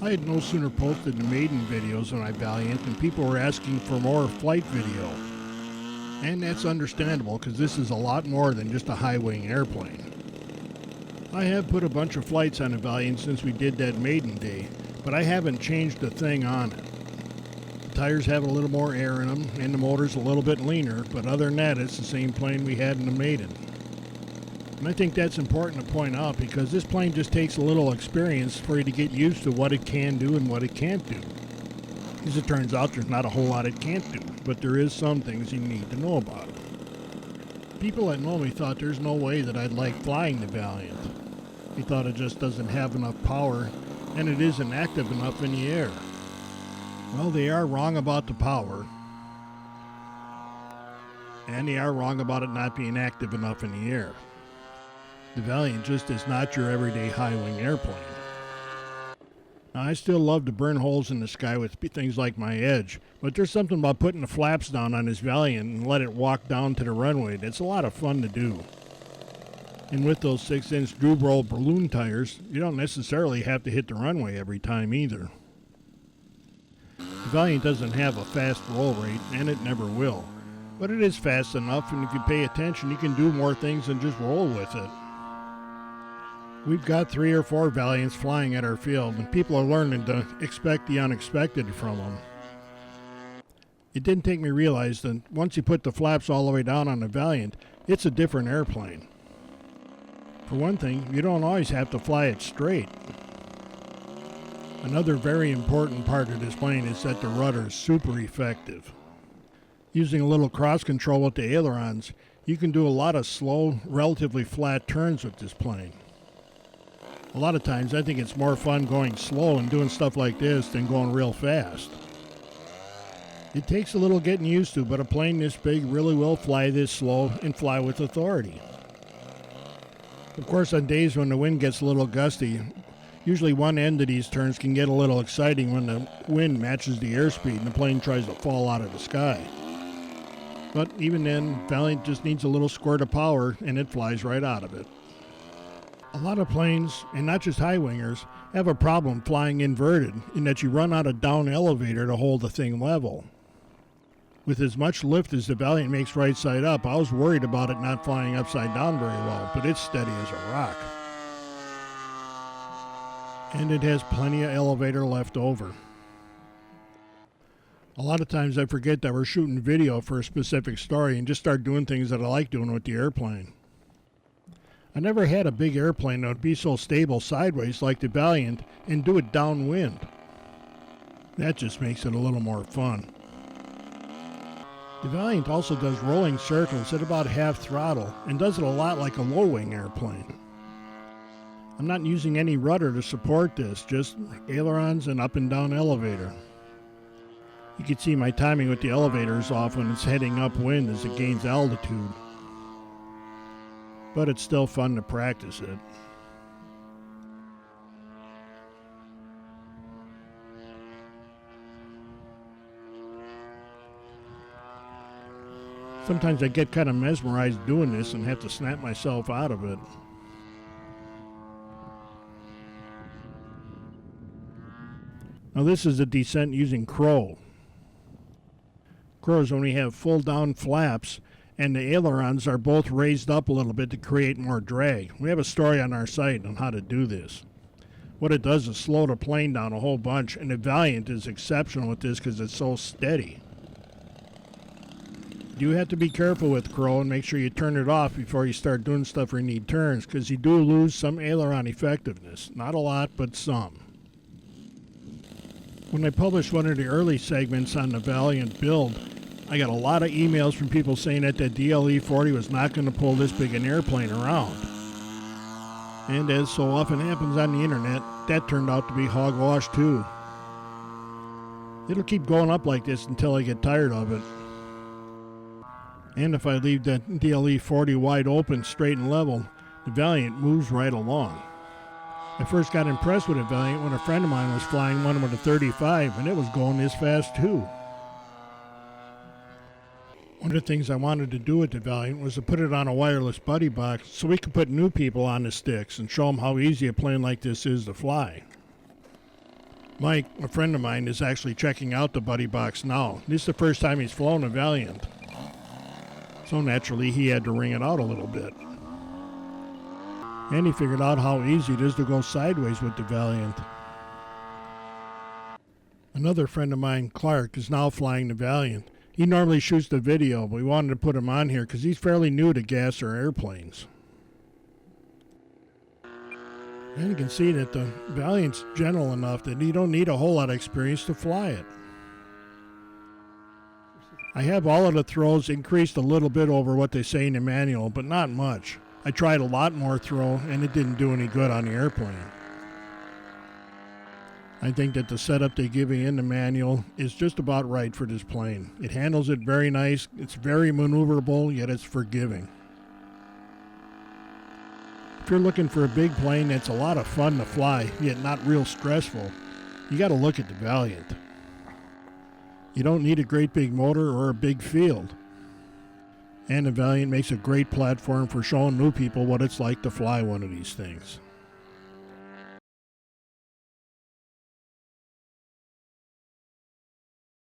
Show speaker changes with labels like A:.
A: I had no sooner posted the maiden videos on my Valiant than people were asking for more flight video. And that's understandable because this is a lot more than just a high-wing airplane. I have put a bunch of flights on the Valiant since we did that maiden day, but I haven't changed a thing on it. The tires have a little more air in them and the motor's a little bit leaner, but other than that it's the same plane we had in the maiden. And I think that's important to point out because this plane just takes a little experience for you to get used to what it can do and what it can't do. As it turns out, there's not a whole lot it can't do, but there is some things you need to know about it. People that know me thought there's no way that I'd like flying the Valiant. They thought it just doesn't have enough power and it isn't active enough in the air. Well, they are wrong about the power. And they are wrong about it not being active enough in the air. The Valiant just is not your everyday high-wing airplane. Now, I still love to burn holes in the sky with things like my Edge, but there's something about putting the flaps down on this Valiant and let it walk down to the runway that's a lot of fun to do. And with those 6-inch Groove Roll balloon tires, you don't necessarily have to hit the runway every time either. The Valiant doesn't have a fast roll rate, and it never will. But it is fast enough, and if you pay attention, you can do more things than just roll with it. We've got 3 or 4 Valiants flying at our field, and people are learning to expect the unexpected from them. It didn't take me to realize that once you put the flaps all the way down on the Valiant, it's a different airplane. For one thing, you don't always have to fly it straight. Another very important part of this plane is that the rudder is super effective. Using a little cross control with the ailerons, you can do a lot of slow, relatively flat turns with this plane. A lot of times I think it's more fun going slow and doing stuff like this than going real fast. It takes a little getting used to, but a plane this big really will fly this slow and fly with authority. Of course, on days when the wind gets a little gusty, usually one end of these turns can get a little exciting when the wind matches the airspeed and the plane tries to fall out of the sky. But even then, Valiant just needs a little squirt of power and it flies right out of it. A lot of planes, and not just high-wingers, have a problem flying inverted in that you run out of down elevator to hold the thing level. With as much lift as the Valiant makes right side up, I was worried about it not flying upside down very well, but it's steady as a rock. And it has plenty of elevator left over. A lot of times I forget that we're shooting video for a specific story and just start doing things that I like doing with the airplane. I never had a big airplane that would be so stable sideways like the Valiant and do it downwind. That just makes it a little more fun. The Valiant also does rolling circles at about half throttle and does it a lot like a low-wing airplane. I'm not using any rudder to support this, just ailerons and up and down elevator. You can see my timing with the elevator is off when it's heading upwind as it gains altitude. But it's still fun to practice it. Sometimes I get kind of mesmerized doing this and have to snap myself out of it. Now this is a descent using Crow. Crows only have full down flaps and the ailerons are both raised up a little bit to create more drag. We have a story on our site on how to do this. What it does is slow the plane down a whole bunch, and the Valiant is exceptional with this because it's so steady. You have to be careful with Crow and make sure you turn it off before you start doing stuff where you need turns, because you do lose some aileron effectiveness. Not a lot, but some. When I published one of the early segments on the Valiant build, I got a lot of emails from people saying that the DLE-40 was not going to pull this big an airplane around. And as so often happens on the internet, that turned out to be hogwash too. It'll keep going up like this until I get tired of it. And if I leave that DLE-40 wide open, straight and level, the Valiant moves right along. I first got impressed with the Valiant when a friend of mine was flying one with a 35 and it was going this fast too. One of the things I wanted to do with the Valiant was to put it on a wireless buddy box so we could put new people on the sticks and show them how easy a plane like this is to fly. Mike, a friend of mine, is actually checking out the buddy box now. This is the first time he's flown a Valiant. So naturally he had to wring it out a little bit. And he figured out how easy it is to go sideways with the Valiant. Another friend of mine, Clark, is now flying the Valiant. He normally shoots the video, but we wanted to put him on here because he's fairly new to gas or airplanes. And you can see that the Valiant's gentle enough that you don't need a whole lot of experience to fly it. I have all of the throws increased a little bit over what they say in the manual, but not much. I tried a lot more throw and it didn't do any good on the airplane. I think that the setup they give you in the manual is just about right for this plane. It handles it very nice, it's very maneuverable, yet it's forgiving. If you're looking for a big plane that's a lot of fun to fly, yet not real stressful, you gotta look at the Valiant. You don't need a great big motor or a big field. And the Valiant makes a great platform for showing new people what it's like to fly one of these things.